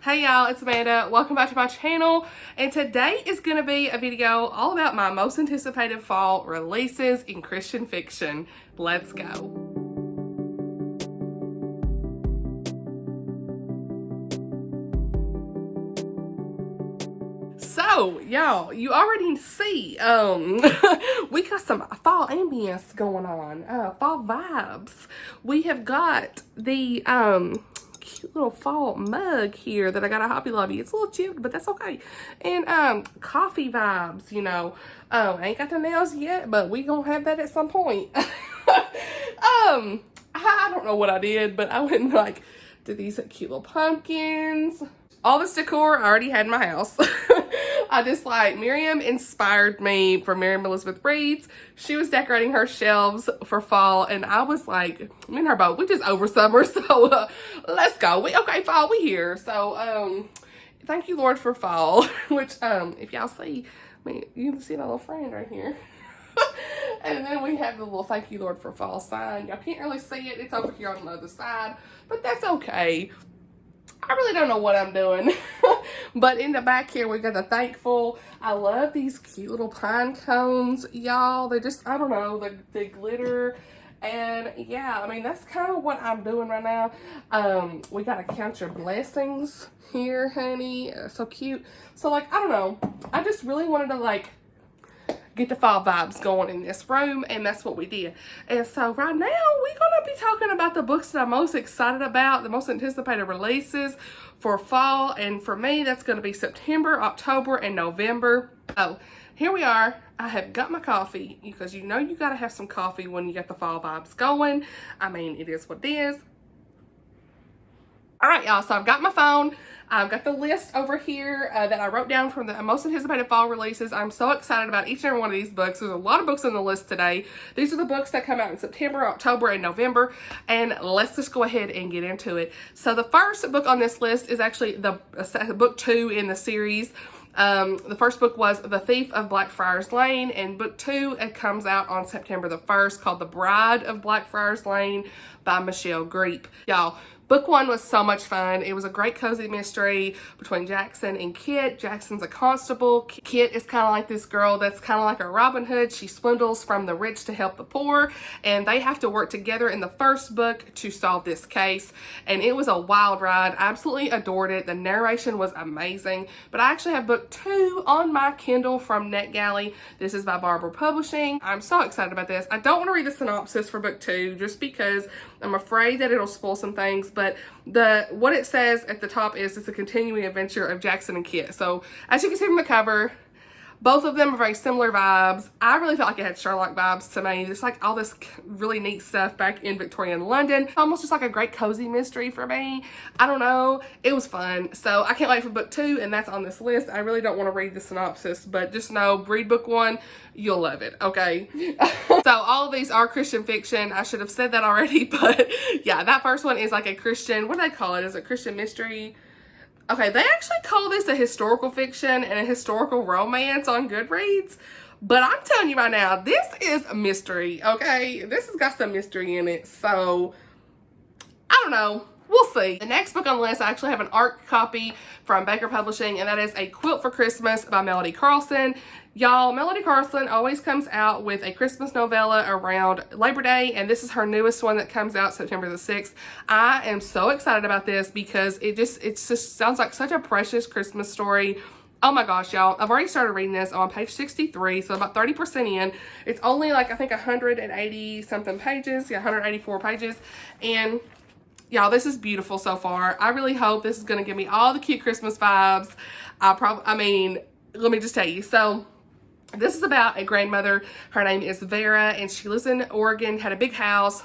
Hey y'all, it's Amanda. Welcome back to my channel, and today is going to be a video all about my most anticipated fall releases in Christian fiction. Let's go. So, y'all, you already see, we got some fall ambience going on, fall vibes. We have got the, cute little fall mug here that I got at Hobby Lobby. It's a little chipped, but that's okay. And, coffee vibes, you know. I ain't got the nails yet, but we gonna have that at some point. I don't know what I did, but I went and, like, did these cute little pumpkins. All this decor I already had in my house. I just Miriam inspired me from Miriam Elizabeth Reed's. She was decorating her shelves for fall, and I was like, me and her both, we just over summer, so let's go. Okay, fall, we here. So, thank you, Lord, for fall, which, if y'all see, I mean, you can see my little friend right here. And then we have the little thank you, Lord, for fall sign. Y'all can't really see it. It's over here on the other side, but that's okay. I really don't know what I'm doing. But in the back here, we got the thankful. I love these cute little pine cones, y'all. They just, I don't know, the glitter. And yeah, I mean, that's kind of what I'm doing right now. We got to count your blessings here, honey. So cute. So, I don't know. I just really wanted to, get the fall vibes going in this room, and that's what we did. And so right now we're gonna be talking about the books that I'm most excited about, the most anticipated releases for fall. And for me, that's gonna be September, October, and November. So here we are. I have got my coffee, because you know you gotta have some coffee when you get the fall vibes going. I mean, it is what it is. All right, y'all, so I've got my phone. I've got the list over here that I wrote down from the most anticipated fall releases. I'm so excited about each and every one of these books. There's a lot of books on the list today. These are the books that come out in September, October, and November. And let's just go ahead and get into it. So the first book on this list is actually the book 2 in the series. The first book was The Thief of Blackfriars Lane, and book 2, it comes out on September the 1st, called The Bride of Blackfriars Lane by Michelle Greep. Y'all, book 1 was so much fun. It was a great cozy mystery between Jackson and Kit. Jackson's a constable. Kit is kind of like this girl that's kind of like a Robin Hood. She swindles from the rich to help the poor, and they have to work together in the first book to solve this case. And it was a wild ride. I absolutely adored it. The narration was amazing. But I actually have book 2 on my Kindle from NetGalley. This is by Barbour Publishing. I'm so excited about this. I don't want to read the synopsis for book 2 just because I'm afraid that it'll spoil some things. But what it says at the top is it's a continuing adventure of Jackson and Kit. So as you can see from the cover, both of them are very similar vibes. I really felt like it had Sherlock vibes to me. There's all this really neat stuff back in Victorian London. Almost just like a great cozy mystery for me. I don't know. It was fun. So I can't wait for book 2, and that's on this list. I really don't want to read the synopsis, but just know, read book 1. You'll love it, okay? So all of these are Christian fiction. I should have said that already, but yeah, that first one is like a Christian, what do they call it? Is it Christian mystery? Okay, they actually call this a historical fiction and a historical romance on Goodreads. But I'm telling you right now, this is a mystery, okay? This has got some mystery in it. So, I don't know. We'll see. The next book on the list, I actually have an art copy from Baker Publishing, and that is A Quilt for Christmas by Melody Carlson. Y'all, Melody Carlson always comes out with a Christmas novella around Labor Day, and this is her newest one that comes out September the 6th. I am so excited about this because it just sounds like such a precious Christmas story. Oh my gosh, y'all. I've already started reading this. I'm on page 63, so about 30% in. It's only I think 180 something pages. Yeah, 184 pages. And y'all, this is beautiful so far. I really hope this is going to give me all the cute Christmas vibes. I mean, let me just tell you. So, this is about a grandmother. Her name is Vera, and she lives in Oregon, had a big house.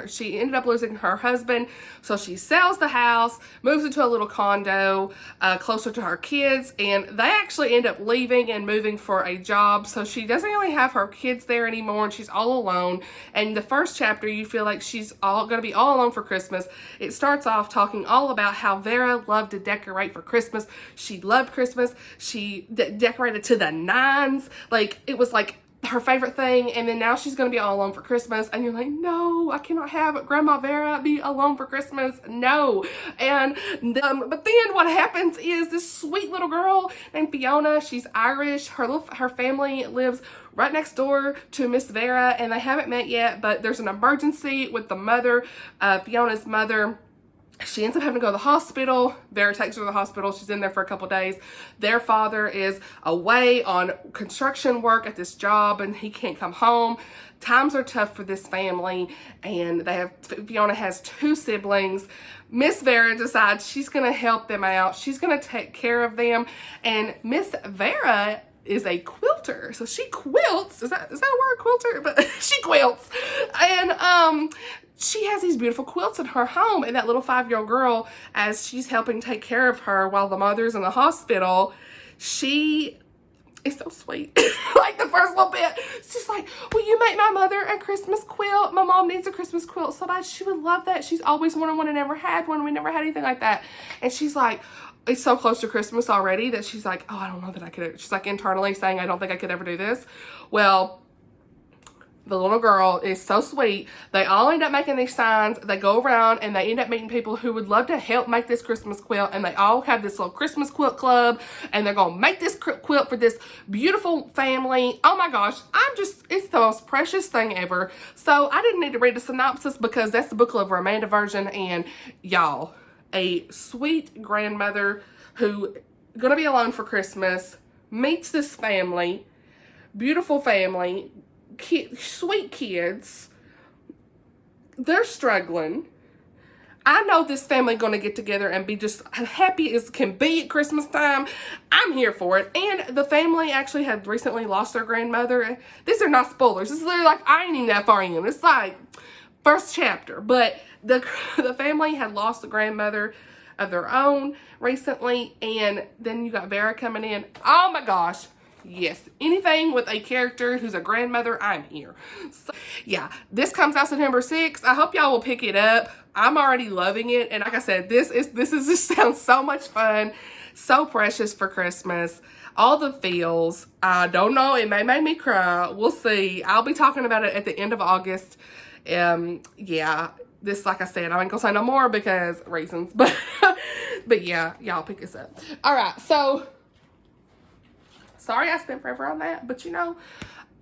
She ended up losing her husband, so she sells the house, moves into a little condo closer to her kids, and they actually end up leaving and moving for a job, so she doesn't really have her kids there anymore, and she's all alone. And the first chapter, you feel like she's going to be all alone for Christmas. It starts off talking all about how Vera loved to decorate for Christmas. She loved Christmas. She decorated to the nines. It was her favorite thing, and then now she's going to be all alone for Christmas, and you're like, no, I cannot have Grandma Vera be alone for Christmas, no. And but then what happens is this sweet little girl named Fiona, she's Irish, her family lives right next door to Miss Vera, and they haven't met yet, but there's an emergency with the mother, Fiona's mother. She ends up having to go to the hospital. Vera takes her to the hospital. She's in there for a couple days. Their father is away on construction work at this job, and he can't come home. Times are tough for this family, and Fiona has 2 siblings. Miss Vera decides she's going to help them out. She's going to take care of them, and Miss Vera is a quilter, so she quilts. Is that a word, quilter? But she quilts, and she has these beautiful quilts in her home, and that little 5-year-old girl, as she's helping take care of her while the mother's in the hospital, she is so sweet. Like the first little bit, she's like, will you make my mother a Christmas quilt? My mom needs a Christmas quilt so bad. She would love that. She's always wanted one and never had one. We never had anything like that. And she's like, it's so close to Christmas already that she's like, oh, I don't know that I could. She's like internally saying, I don't think I could ever do this. Well, the little girl is so sweet. They all end up making these signs. They go around and they end up meeting people who would love to help make this Christmas quilt. And they all have this little Christmas quilt club. And they're going to make this quilt for this beautiful family. Oh my gosh. It's the most precious thing ever. So I didn't need to read the synopsis because that's the Book Club Amanda version. And y'all, a sweet grandmother who going to be alone for Christmas meets this family, beautiful family, sweet kids. They're struggling. I know this family going to get together and be just happy as can be at Christmas time. I'm here for it. And the family actually had recently lost their grandmother. These are not spoilers. This is literally like, I ain't even that far in. It's like first chapter. But the family had lost a grandmother of their own recently. And then you got Vera coming in. Oh my gosh. Yes, anything with a character who's a grandmother, I'm here. So, yeah, this comes out September 6th. I hope y'all will pick it up. I'm already loving it. And like I said, this just sounds so much fun. So precious for Christmas. All the feels. I don't know. It may make me cry. We'll see. I'll be talking about it at the end of August. Yeah, this, like I said, I ain't gonna say no more because reasons. But yeah, y'all pick this up. All right, so sorry I spent forever on that, but you know,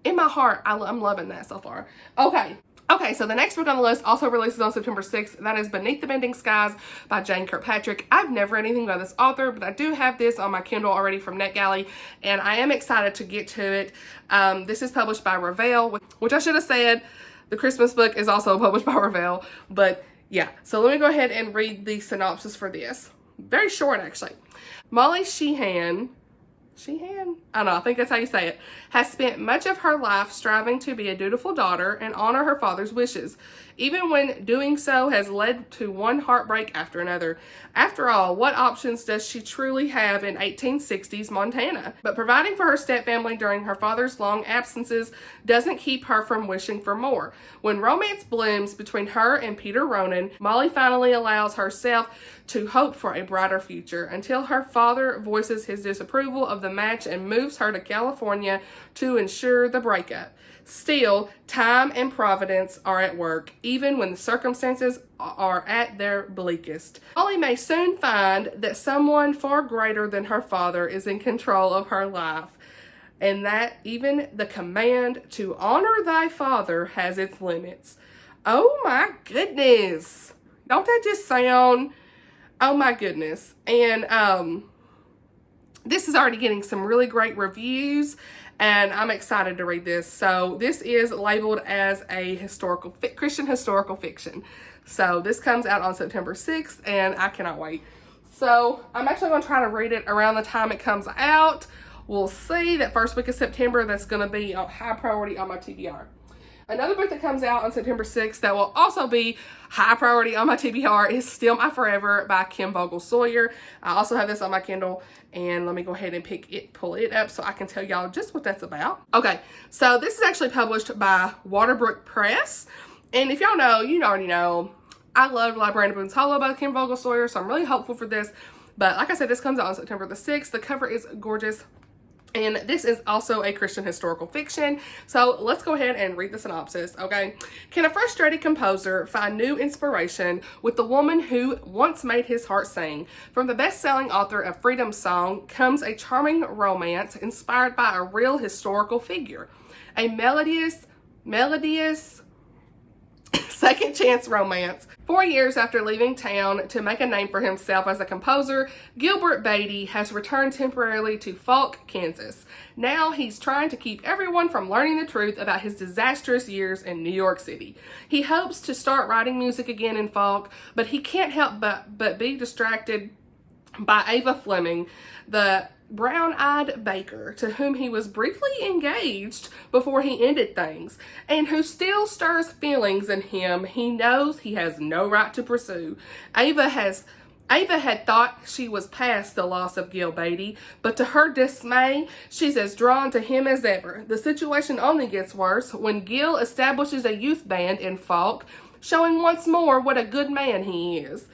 in my heart, I'm loving that so far. Okay, so the next book on the list also releases on September 6th. And that is Beneath the Bending Skies by Jane Kirkpatrick. I've never read anything by this author, but I do have this on my Kindle already from NetGalley, and I am excited to get to it. This is published by Referral, which I should have said the Christmas book is also published by Referral. But yeah, so let me go ahead and read the synopsis for this. Very short, actually. Molly Sheehan, I don't know, I think that's how you say it, has spent much of her life striving to be a dutiful daughter and honor her father's wishes, even when doing so has led to one heartbreak after another. After all, what options does she truly have in 1860s Montana? But providing for her stepfamily during her father's long absences doesn't keep her from wishing for more. When romance blooms between her and Peter Ronan, Molly finally allows herself to hope for a brighter future until her father voices his disapproval of the match and moves her to California to ensure the breakup. Still, time and providence are at work, even when the circumstances are at their bleakest. Molly may soon find that someone far greater than her father is in control of her life, and that even the command to honor thy father has its limits. Oh my goodness. Don't that just sound... Oh my goodness. And this is already getting some really great reviews, and I'm excited to read this. So this is labeled as a Christian historical fiction. So this comes out on September 6th, and I cannot wait. So I'm actually going to try to read it around the time it comes out. We'll see. That first week of September, that's going to be a high priority on my TBR. Another book that comes out on September 6th that will also be high priority on my TBR is Still My Forever by Kim Vogel Sawyer. I also have this on my Kindle, and let me go ahead and pull it up so I can tell y'all just what that's about. Okay, so this is actually published by Waterbrook Press, and if y'all know, you already know, I love Librarian of Boone's Hollow by Kim Vogel Sawyer, so I'm really hopeful for this. But like I said, this comes out on September the 6th. The cover is gorgeous. And this is also a Christian historical fiction. So let's go ahead and read the synopsis, okay? Can a frustrated composer find new inspiration with the woman who once made his heart sing? From the best-selling author of Freedom Song comes a charming romance inspired by a real historical figure. A melodious second chance romance. 4 years after leaving town to make a name for himself as a composer, Gilbert Beatty has returned temporarily to Falk, Kansas. Now he's trying to keep everyone from learning the truth about his disastrous years in New York City. He hopes to start writing music again in Falk, but he can't help but be distracted by Ava Fleming, the brown-eyed baker to whom he was briefly engaged before he ended things, and who still stirs feelings in him he knows he has no right to pursue. Ava had thought she was past the loss of Gil Beatty, but to her dismay, she's as drawn to him as ever. The situation only gets worse when Gil establishes a youth band in Falk, showing once more what a good man he is.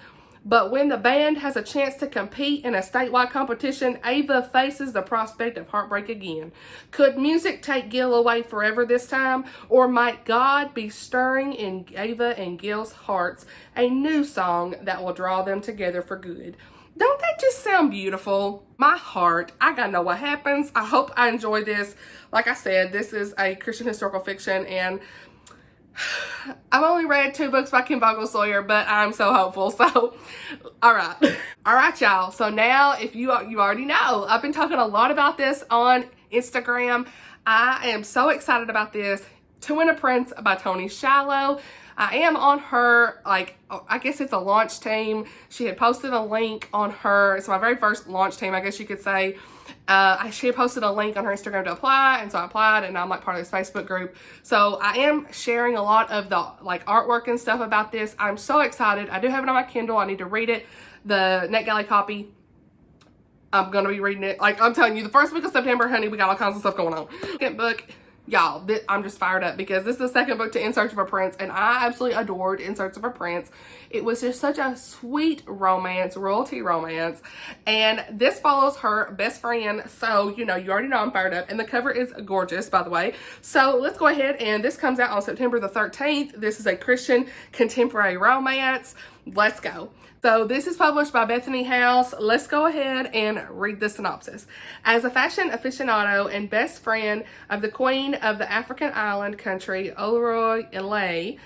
But when the band has a chance to compete in a statewide competition, Ava faces the prospect of heartbreak again. Could music take Gil away forever this time? Or might God be stirring in Ava and Gil's hearts a new song that will draw them together for good? Don't that just sound beautiful? My heart, I gotta know what happens. I hope I enjoy this. Like I said, this is a Christian historical fiction, and I've only read 2 books by Kim Vogel-Sawyer, but I'm so hopeful. So, all right, y'all. So now, if you already know, I've been talking a lot about this on Instagram. I am so excited about this. To Win a Prince by Toni Shallow. I am on her, like, I guess it's a launch team. She had posted a link on her, it's my very first launch team, I guess you could say. She had posted a link on her Instagram to apply, and so I applied, and I'm like part of this Facebook group. So I am sharing a lot of the like artwork and stuff about this. I'm so excited. I do have it on my Kindle. I need to read it. The NetGalley copy, I'm going to be reading it. Like, I'm telling you, the first week of September, honey, we got all kinds of stuff going on. Second book, y'all, I'm just fired up because this is the second book to In Search of a Prince, and I absolutely adored In Search of a Prince. It was just such a sweet romance, royalty romance, and this follows her best friend, so, you know, you already know I'm fired up, and the cover is gorgeous, by the way. So let's go ahead, and this comes out on September the 13th. This is a Christian contemporary romance. Let's go. So this is published by Bethany House. Let's go ahead and read the synopsis. As a fashion aficionado and best friend of the Queen of the African island country, Oloronile,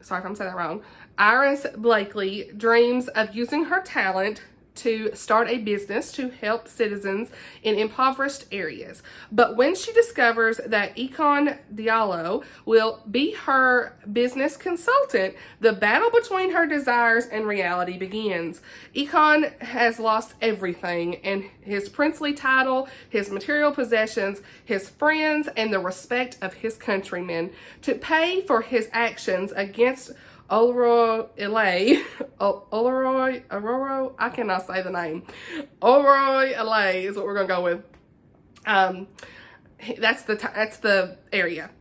sorry if I'm saying that wrong, Iris Blakely dreams of using her talent to start a business to help citizens in impoverished areas. But when she discovers that Econ Diallo will be her business consultant, the battle between her desires and reality begins. Econ has lost everything, and his princely title, his material possessions, his friends, and the respect of his countrymen. To pay for his actions against Oloronile, I cannot say the name. Oloronile is what we're gonna go with. That's the area.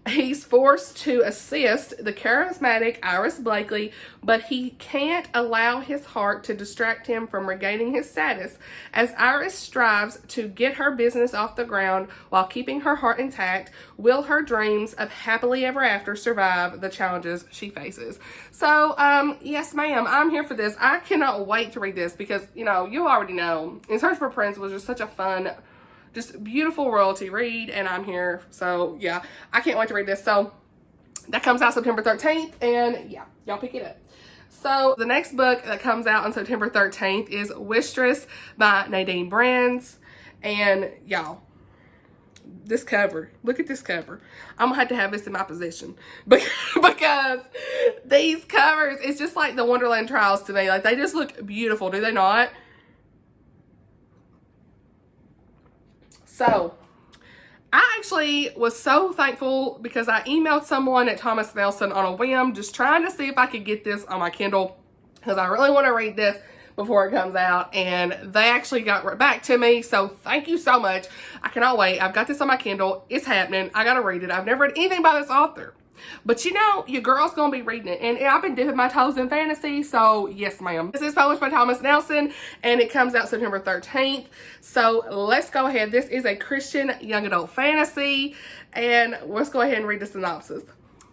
He's forced to assist the charismatic Iris Blakely, but he can't allow his heart to distract him from regaining his status. As Iris strives to get her business off the ground while keeping her heart intact, will her dreams of happily ever after survive the challenges she faces? So, yes ma'am, I'm here for this. I cannot wait to read this because, you know, you already know, In Search for a Prince was just such a fun, just beautiful royalty read, and I'm here. So yeah, I can't wait to read this. So that comes out September 13th, and yeah, y'all pick it up. So the next book that comes out on September 13th is Wishtress by Nadine Brands. And y'all, this cover, look at this cover. I'm gonna have to have this in my possession because these covers, it's just like the Wonderland Trials to me. Like, they just look beautiful, do they not? So, I actually was so thankful because I emailed someone at Thomas Nelson on a whim, just trying to see if I could get this on my Kindle because I really want to read this before it comes out, and they actually got right back to me, so thank you so much. I cannot wait. I've got this on my Kindle. It's happening. I gotta read it. I've never read anything by this author. But you know, your girl's gonna be reading it. And I've been dipping my toes in fantasy, so yes, ma'am. This is published by Thomas Nelson, and it comes out September 13th. So let's go ahead. This is a Christian young adult fantasy, and let's go ahead and read the synopsis.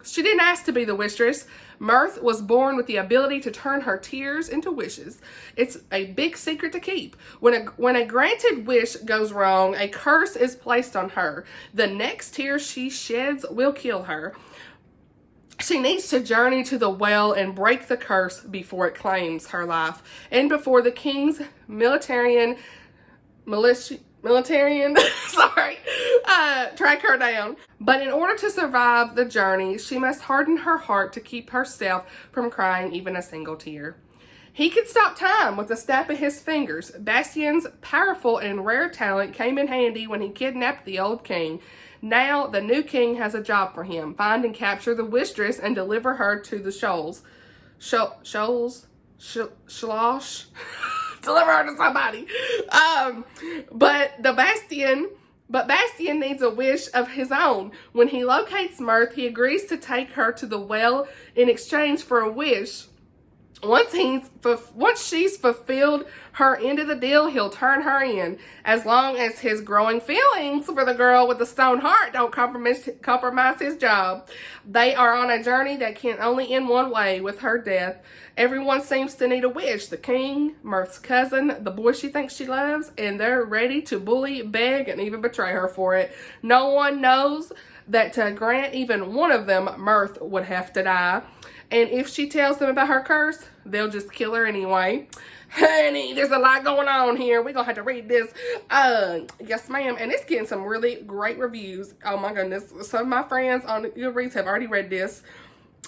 She didn't ask to be the Wishtress. Mirth was born with the ability to turn her tears into wishes. It's a big secret to keep. When a granted wish goes wrong, a curse is placed on her. The next tear she sheds will kill her. She needs to journey to the well and break the curse before it claims her life, and before the king's militarian, sorry, track her down. But in order to survive the journey, she must harden her heart to keep herself from crying even a single tear. He could stop time with a snap of his fingers. Bastien's powerful and rare talent came in handy when he kidnapped the old king. Now, the new king has a job for him. Find and capture the Wishtress and deliver her to the Shoals. Schloss? Deliver her to somebody. But Bastien needs a wish of his own. When he locates Mirth, he agrees to take her to the well in exchange for a wish. Once she's fulfilled her end of the deal, he'll turn her in. As long as his growing feelings for the girl with the stone heart don't compromise his job. They are on a journey that can only end one way, with her death. Everyone seems to need a wish. The king, Mirth's cousin, the boy she thinks she loves, and they're ready to bully, beg, and even betray her for it. No one knows that to grant even one of them, Mirth would have to die. And if she tells them about her curse, they'll just kill her anyway. Honey, there's a lot going on here. We're going to have to read this. Yes, ma'am. And it's getting some really great reviews. Oh, my goodness. Some of my friends on Goodreads have already read this.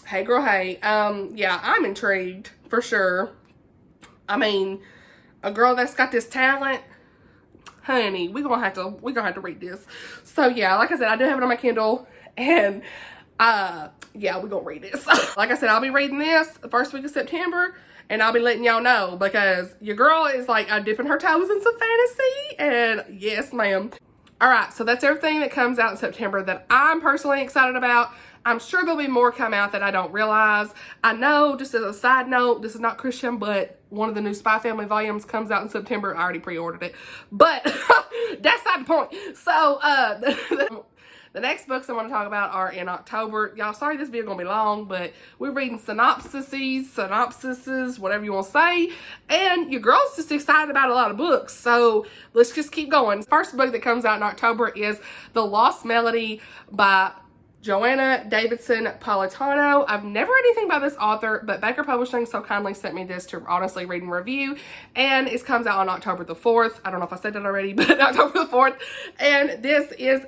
Hey, girl, hey. Yeah, I'm intrigued for sure. I mean, a girl that's got this talent, honey, we're going to have to read this. So, yeah, like I said, I do have it on my Kindle. And yeah, we're gonna read this. Like I said, I'll be reading this the first week of September, and I'll be letting y'all know, because your girl is like dipping her toes in some fantasy, and yes, ma'am. All right, so that's everything that comes out in September that I'm personally excited about. I'm sure there'll be more come out that I don't realize. I know, just as a side note, this is not Christian, but one of the new Spy Family volumes comes out in September. I already pre-ordered it, but that's not the point. So, the next books I want to talk about are in October. Y'all, sorry this video is going to be long, but we're reading synopsises, whatever you want to say. And your girl's just excited about a lot of books. So let's just keep going. The first book that comes out in October is The Lost Melody by Joanna Davidson Politano. I've never read anything by this author, but Baker Publishing so kindly sent me this to honestly read and review. And it comes out on October the 4th. I don't know if I said that already, but October the 4th. And this is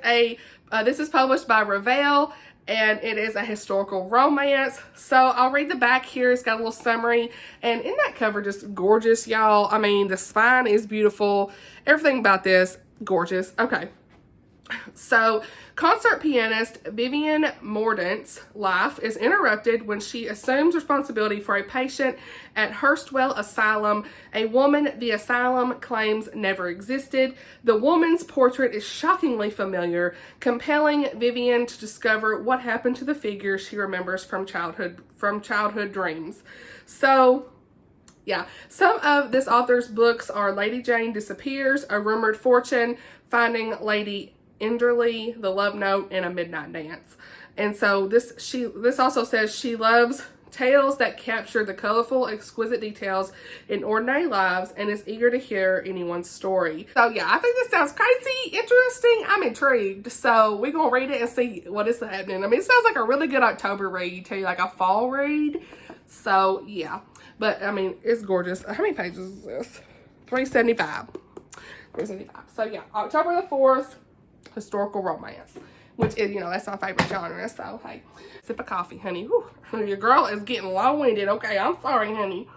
this is published by Referral, and it is a historical romance. So I'll read the back here. It's got a little summary, and in that cover, just gorgeous, y'all. I mean, the spine is beautiful. Everything about this, gorgeous. Okay. So, concert pianist Vivian Mordaunt's life is interrupted when she assumes responsibility for a patient at Hurstwell Asylum, a woman the asylum claims never existed. The woman's portrait is shockingly familiar, compelling Vivian to discover what happened to the figure she remembers from childhood dreams. So, yeah, some of this author's books are Lady Jane Disappears, A Rumored Fortune, Finding Lady Enderley, The Love Note, and A Midnight Dance. And so this also says she loves tales that capture the colorful, exquisite details in ordinary lives and is eager to hear anyone's story. So yeah, I think this sounds crazy, interesting. I'm intrigued. So we're going to read it and see what is happening. I mean, it sounds like a really good October read too, like a fall read. So yeah, but I mean, it's gorgeous. How many pages is this? 375. 375. So yeah, October the 4th. Historical romance, which is, you know, that's my favorite genre. So hey, sip of coffee, honey. Whew. Your girl is getting long-winded. Okay, I'm sorry, honey.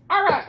All right,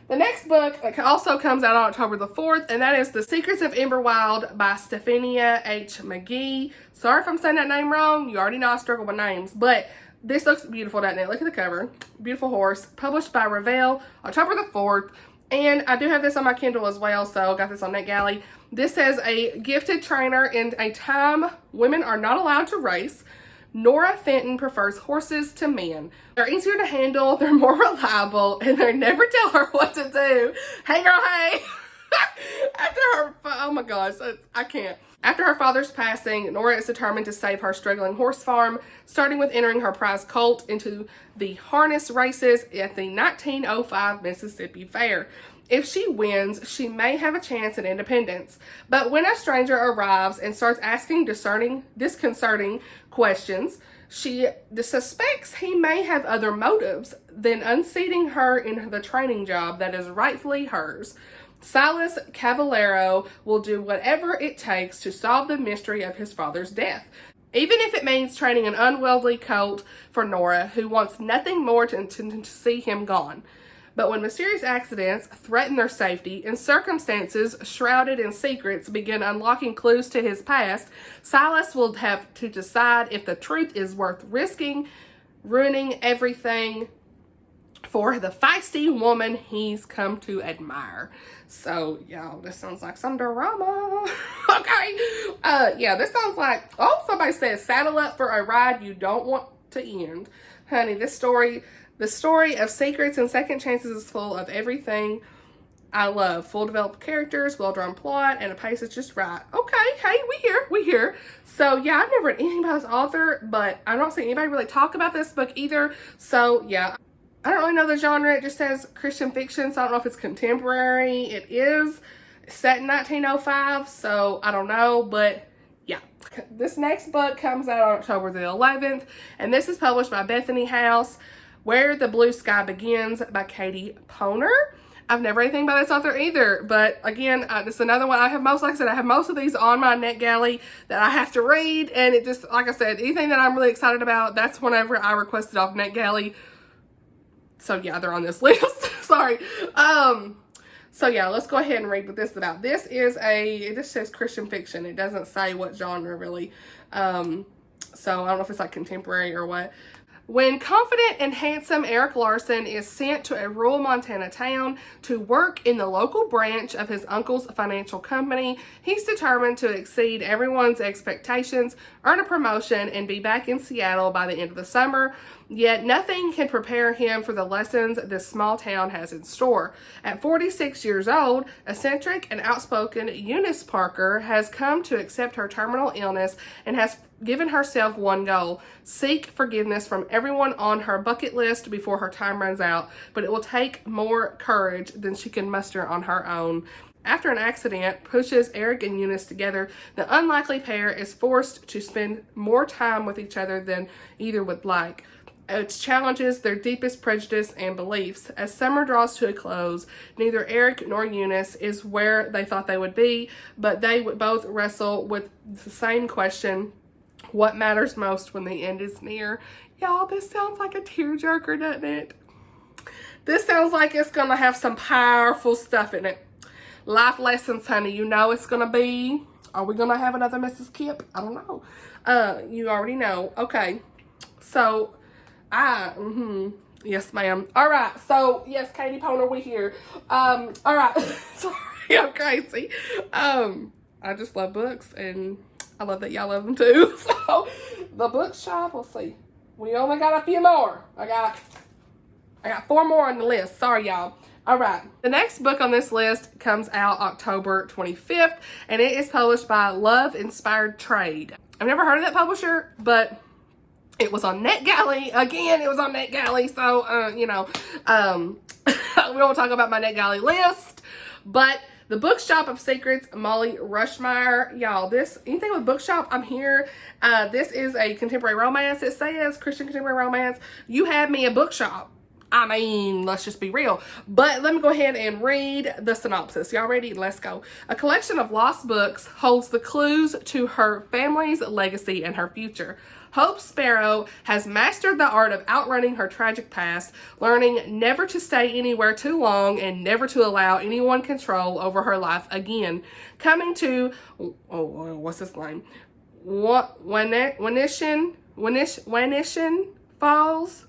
the next book also comes out on October the 4th, and that is The Secrets of Emberwild by Stephania H. McGee. Sorry if I'm saying that name wrong. You already know I struggle with names, but this looks beautiful, doesn't it? Look at the cover. Beautiful horse. Published by Referral, October the 4th. And I do have this on my Kindle as well, so I got this on NetGalley. This says, a gifted trainer in a time women are not allowed to race. Nora Fenton prefers horses to men. They're easier to handle, they're more reliable, and they never tell her what to do. Hey girl, hey! Oh my gosh, I can't. After her father's passing, Nora is determined to save her struggling horse farm, starting with entering her prize colt into the harness races at the 1905 Mississippi Fair. If she wins, she may have a chance at independence. But when a stranger arrives and starts asking disconcerting questions, she suspects he may have other motives than unseating her in the training job that is rightfully hers. Silas Cavallero will do whatever it takes to solve the mystery of his father's death, even if it means training an unwieldy colt for Nora, who wants nothing more than to see him gone. But when mysterious accidents threaten their safety and circumstances shrouded in secrets begin unlocking clues to his past, Silas will have to decide if the truth is worth risking, ruining everything for the feisty woman he's come to admire. So, y'all, this sounds like some drama. Okay. Yeah, this sounds like, oh, somebody says, saddle up for a ride you don't want to end. Honey, the story of secrets and second chances is full of everything I love. Full developed characters, well-drawn plot, and a pace that's just right. Okay, hey, we here. So, yeah, I've never read anything about this author, but I don't see anybody really talk about this book either. So, yeah. I don't really know the genre. It just says Christian fiction, so I don't know if it's contemporary. It is set in 1905, so I don't know, but yeah. This next book comes out on October the 11th, and this is published by Bethany House, Where the Blue Sky Begins by Katie Poner. I've never read anything by this author either, but again, this is another one. I have most of these on my NetGalley that I have to read, and it just, like I said, anything that I'm really excited about, that's whenever I request it off NetGalley. So yeah, they're on this list. Sorry. So yeah, let's go ahead and read what this is about. This says Christian fiction. It doesn't say what genre really. So I don't know if it's like contemporary or what. When confident and handsome Eric Larson is sent to a rural Montana town to work in the local branch of his uncle's financial company, he's determined to exceed everyone's expectations, earn a promotion, and be back in Seattle by the end of the summer. Yet nothing can prepare him for the lessons this small town has in store. At 46 years old, eccentric and outspoken Eunice Parker has come to accept her terminal illness and has given herself one goal: seek forgiveness from everyone on her bucket list before her time runs out, but it will take more courage than she can muster on her own. After an accident pushes Eric and Eunice together, the unlikely pair is forced to spend more time with each other than either would like. It challenges their deepest prejudice and beliefs. As summer draws to a close, neither Eric nor Eunice is where they thought they would be, but they would both wrestle with the same question: what matters most when the end is near? Y'all, this sounds like a tearjerker, doesn't it? This sounds like it's gonna have some powerful stuff in it. Life lessons, honey. You know it's gonna be. Are we gonna have another Mrs. Kip? I don't know. You already know. Okay. So, yes, ma'am. All right. So, yes, Katie Poner, we here. All right. Sorry, I'm crazy. I just love books, and I love that y'all love them too. So, the bookshop, let's see. We only got a few more. I got 4 more on the list. Sorry, y'all. All right. The next book on this list comes out October 25th, and it is published by Love Inspired Trade. I've never heard of that publisher, but it was on NetGalley. Again, it was on NetGalley. So, we don't talk about my NetGalley list, but the Bookshop of Secrets, Molly Rushmeyer. Y'all, anything with Bookshop, I'm here. This is a contemporary romance. It says Christian contemporary romance. You had me a bookshop. I mean, let's just be real. But let me go ahead and read the synopsis. Y'all ready? Let's go. A collection of lost books holds the clues to her family's legacy and her future. Hope Sparrow has mastered the art of outrunning her tragic past, learning never to stay anywhere too long and never to allow anyone control over her life again. Coming to, what's his name? Wenishing Falls.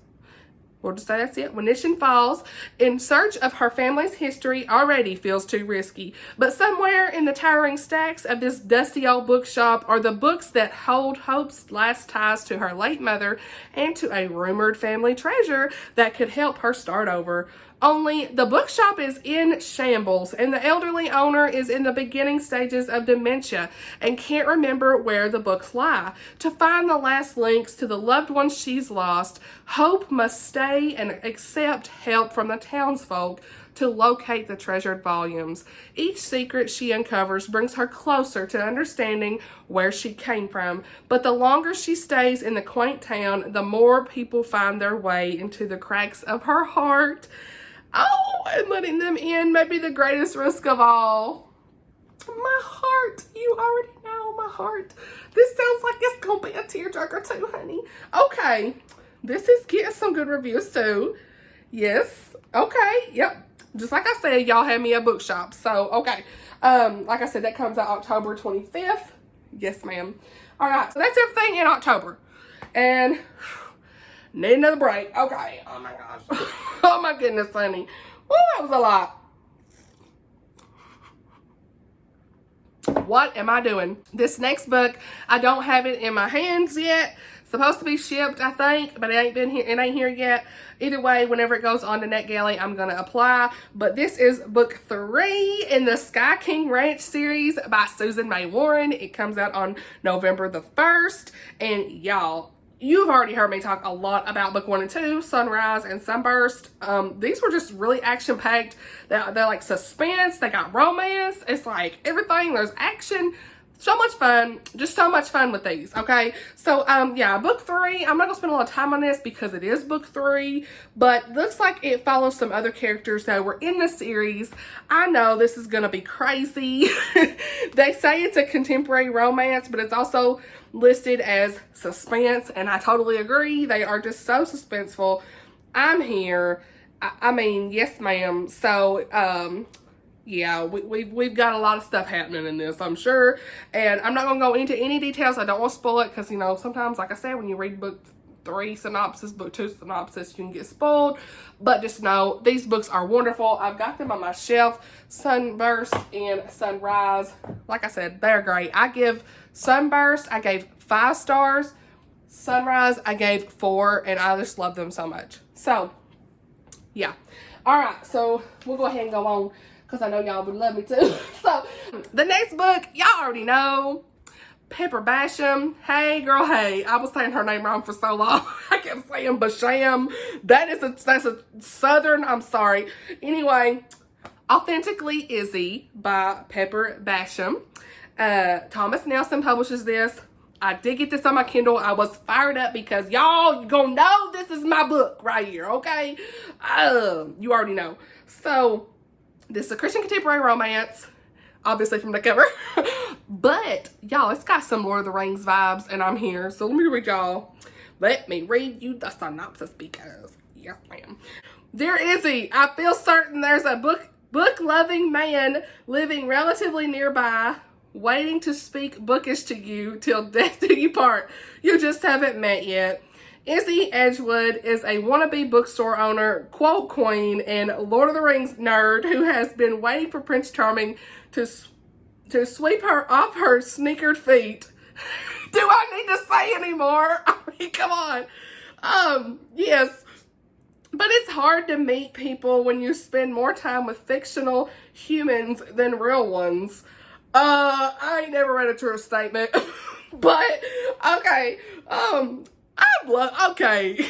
We'll just say that's it. When Nishin falls in search of her family's history already feels too risky. But somewhere in the towering stacks of this dusty old bookshop are the books that hold Hope's last ties to her late mother and to a rumored family treasure that could help her start over. Only the bookshop is in shambles, and the elderly owner is in the beginning stages of dementia and can't remember where the books lie. To find the last links to the loved ones she's lost, Hope must stay and accept help from the townsfolk to locate the treasured volumes. Each secret she uncovers brings her closer to understanding where she came from, but the longer she stays in the quaint town, the more people find their way into the cracks of her heart. Oh, and letting them in may be the greatest risk of all. My heart. You already know my heart. This sounds like it's going to be a tearjerker too, honey. Okay. This is getting some good reviews too. Yes. Okay. Yep. Just like I said, y'all had me a bookshop. So, okay. Like I said, that comes out October 25th. Yes, ma'am. All right. So that's everything in October. And need another break. Okay. Oh my gosh. Oh my goodness, honey. Woo, that was a lot. What am I doing? This next book, I don't have it in my hands yet. Supposed to be shipped, I think, but it ain't here yet. Either way, whenever it goes on to NetGalley, I'm gonna apply. But this is book 3 in the Sky King Ranch series by Susan May Warren. It comes out on November the 1st. And y'all, you've already heard me talk a lot about book 1 and 2, Sunrise and Sunburst. These were just really action-packed. They're like suspense. They got romance. It's like everything. There's action. So much fun. Just so much fun with these, okay? So, yeah, book 3. I'm not going to spend a lot of time on this because it is book 3, but looks like it follows some other characters that were in the series. I know this is going to be crazy. They say it's a contemporary romance, but it's also listed as suspense, and I totally agree. They are just so suspenseful. I'm here. I mean, yes, ma'am. So, yeah, we've got a lot of stuff happening in this, I'm sure. And I'm not going to go into any details. I don't want to spoil it because, you know, sometimes, like I said, when you read book 3 synopsis, book 2 synopsis, you can get spoiled. But just know, these books are wonderful. I've got them on my shelf. Sunburst and Sunrise. Like I said, they're great. I give Sunburst, I gave 5 stars. Sunrise, I gave 4. And I just love them so much. So, yeah. Alright, so we'll go ahead and go on, because I know y'all would love me too. So, the next book, y'all already know. Pepper Basham. Hey, girl, hey. I was saying her name wrong for so long. I kept saying Basham. That's a southern, I'm sorry. Anyway, Authentically, Izzy by Pepper Basham. Thomas Nelson publishes this. I did get this on my Kindle. I was fired up because y'all, you gonna know this is my book right here, okay? You already know. So, this is a Christian contemporary romance, obviously from the cover. But, y'all, it's got some Lord of the Rings vibes, and I'm here. So, let me read y'all. Let me read you the synopsis because, yes, ma'am. Dear Izzy, I feel certain there's a book-loving man living relatively nearby, waiting to speak bookish to you till death do you part. You just haven't met yet. Izzy Edgewood is a wannabe bookstore owner, quote queen, and Lord of the Rings nerd who has been waiting for Prince Charming to sweep her off her sneakered feet. Do I need to say anymore? I mean, come on. Yes. But it's hard to meet people when you spend more time with fictional humans than real ones. I ain't never read a true statement, but okay, okay.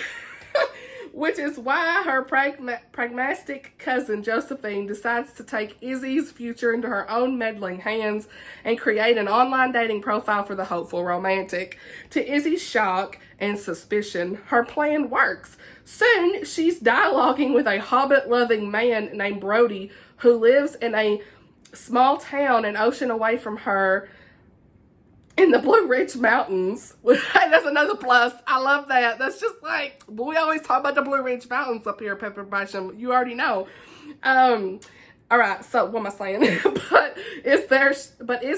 Which is why her pragmatic cousin Josephine decides to take Izzy's future into her own meddling hands and create an online dating profile for the hopeful romantic. To Izzy's shock and suspicion, her plan works. Soon, she's dialoguing with a hobbit-loving man named Brody who lives in a small town an ocean away from her in the Blue Ridge Mountains. That's another plus. I love that. That's just like, we always talk about the Blue Ridge Mountains up here, Pepper Basham. You already know. All right, so what am I saying? but is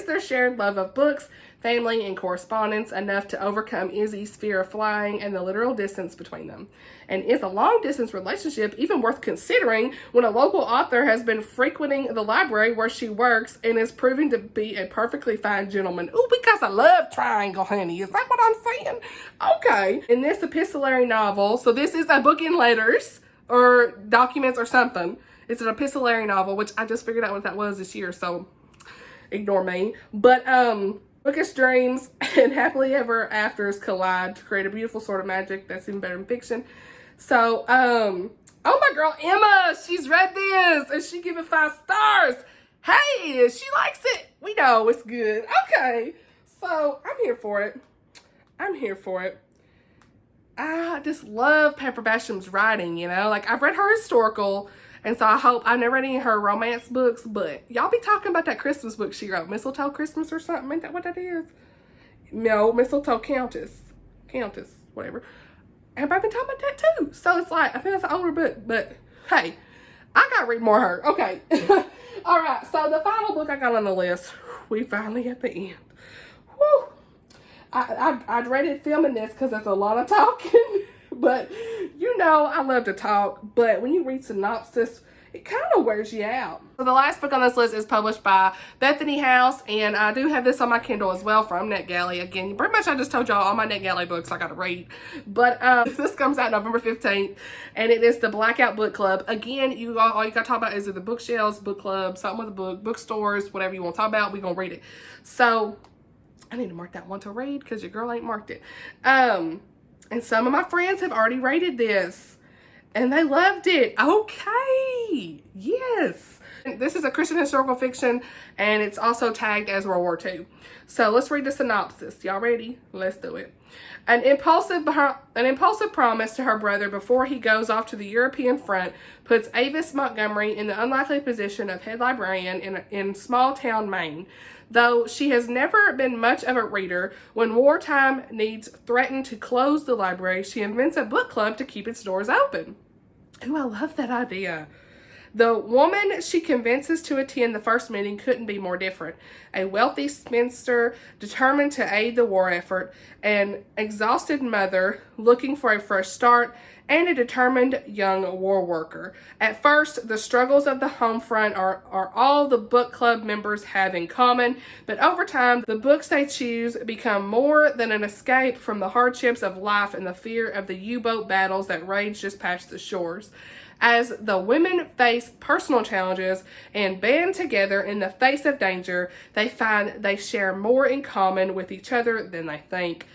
their shared love of books, family, and correspondence enough to overcome Izzy's fear of flying and the literal distance between them? And is a long-distance relationship even worth considering when a local author has been frequenting the library where she works and is proving to be a perfectly fine gentleman? Ooh, because I love triangle, honey. Is that what I'm saying? Okay. In this epistolary novel, so this is a book in letters or documents or something. It's an epistolary novel, which I just figured out what that was this year, so ignore me. But, bookish dreams and happily ever afters collide to create a beautiful sort of magic that's even better than fiction. So, oh my girl Emma, she's read this and she gave it 5 stars. Hey, she likes it. We know it's good. Okay, so I'm here for it. I'm here for it. I just love Pepper Basham's writing, you know? Like, I've read her historical, and so I've never read any of her romance books, but y'all be talking about that Christmas book she wrote, Mistletoe Christmas or something. Ain't that what that is? No, Mistletoe Countess, whatever. Everybody been talking about that too. So it's like, I think that's an older book, but hey, I gotta read more of her. Okay. All right, so the final book I got on the list, we finally at the end. Whew. I dreaded filming this because there's a lot of talking, but you know I love to talk, but when you read synopsis, it kind of wears you out. So the last book on this list is published by Bethany House, and I do have this on my Kindle as well from NetGalley. Again, pretty much I just told y'all all my NetGalley books I gotta read. But this comes out November 15th, and it is the Blackout Book Club. Again, all you gotta talk about is the bookshelves, book club, something with a book, bookstores, whatever you want to talk about, we're gonna read it. So I need to mark that one to read because your girl ain't marked it. And some of my friends have already rated this and they loved it. Okay. Yes. This is a Christian historical fiction and it's also tagged as World War II. So let's read the synopsis. Y'all ready? Let's do it. An impulsive promise to her brother before he goes off to the European front puts Avis Montgomery in the unlikely position of head librarian in small town Maine. Though she has never been much of a reader, when wartime needs threaten to close the library, she invents a book club to keep its doors open. Ooh, I love that idea. The woman she convinces to attend the first meeting couldn't be more different. A wealthy spinster determined to aid the war effort, an exhausted mother looking for a fresh start, and a determined young war worker. At first, the struggles of the home front are all the book club members have in common, but over time, the books they choose become more than an escape from the hardships of life and the fear of the U-boat battles that rage just past the shores. As the women face personal challenges and band together in the face of danger, they find they share more in common with each other than they think.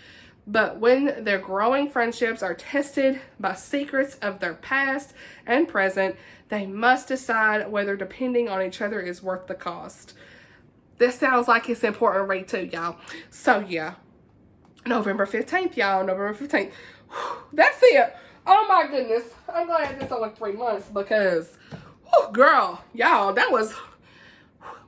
But when their growing friendships are tested by secrets of their past and present, they must decide whether depending on each other is worth the cost. This sounds like it's important to read too, y'all. So yeah, November 15th, y'all, November 15th. That's it. Oh my goodness. I'm glad this only 3 months because, girl, y'all, that was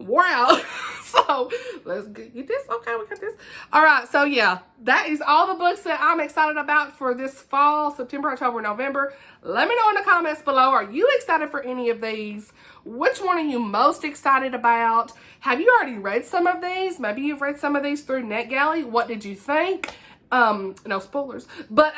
wow. So let's get this. Okay, we got this. All right, so yeah, that is all the books that I'm excited about for this fall, September, October, November. Let me know in the comments below. Are you excited for any of these? Which one are you most excited about? Have you already read some of these? Maybe you've read some of these through NetGalley. What did you think? No spoilers, but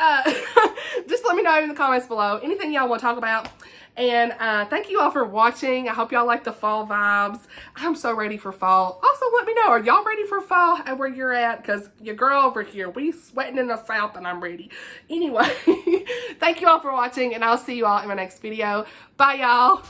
just let me know in the comments below anything y'all want to talk about. And thank you all for watching. I hope y'all like the fall vibes. I'm so ready for fall. Also, let me know, are y'all ready for fall at where you're at? Because your girl over here, we sweating in the south and I'm ready. Anyway, thank you all for watching and I'll see you all in my next video. Bye, y'all.